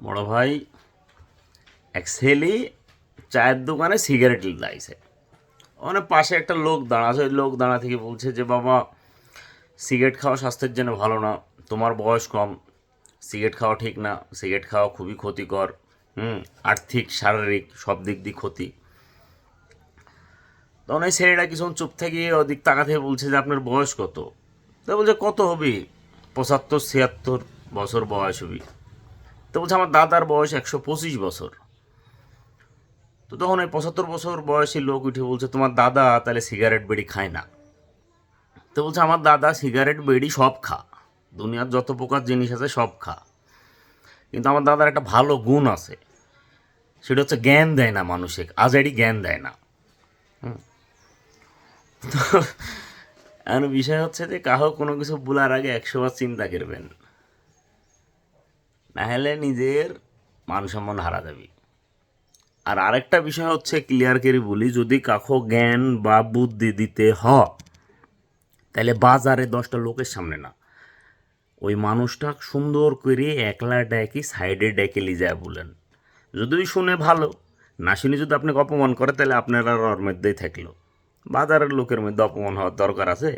বড় ভাই এক ছেলে চায়ের দোকানে সিগারেট লাইছে। ওখানে পাশে একটা লোক দাঁড়া আছে, ওই লোক দাঁড়া থেকে বলছে যে বাবা, সিগারেট খাওয়া স্বাস্থ্যের জন্য ভালো না, তোমার বয়স কম, সিগারেট খাওয়া ঠিক না, সিগারেট খাওয়া খুবই ক্ষতিকর। হুম, আর্থিক শারীরিক সব দিক দিয়ে ক্ষতি। তখন এই ছেলেটা কিছুক্ষণ চুপ থেকে ওদিক তাকা থেকে বলছে যে আপনার বয়স কত? তো বলছে কত হবে, 75-76 বছর বয়স হবে। তো বলছে আমার দাদার বয়স 125 বছর। তো তখন ওই 75 বছর বয়সী লোক উঠে বলছে তোমার দাদা তাহলে সিগারেট বিড়ি খায় না? তো বলছে আমার দাদা সিগারেট বিড়ি সব খা, দুনিয়ার যত প্রকার জিনিস আছে সব খা, কিন্তু আমার দাদার একটা ভালো গুণ আছে, সেটা হচ্ছে জ্ঞান দেয় না মানুষকে, আজাইরি জ্ঞান দেয় না। আর বিষয় হচ্ছে যে কাহো কোনো কিছু বলার আগে 100 বার চিন্তা করবেন, না হলে নিজের মান সম্মান হারা যাবে। আর আরেকটা বিষয় হচ্ছে ক্লিয়ার করে বলি, যদি কাহো জ্ঞান বা বুদ্ধি দিতে হয় তাহলে বাজারে 10টা লোকের সামনে না, ওই মানুষটা সুন্দর করে একলা ডেকে সাইডে ডেকে নিয়ে যায় বলেন। যদি শুনে ভালো, না শুনে যদি আপনাকে অপমান করে তাহলে আপনার আর ওর মধ্যেই থাকলো। বাজারের লোকের মধ্যে অপমান হওয়ার দরকার আছে?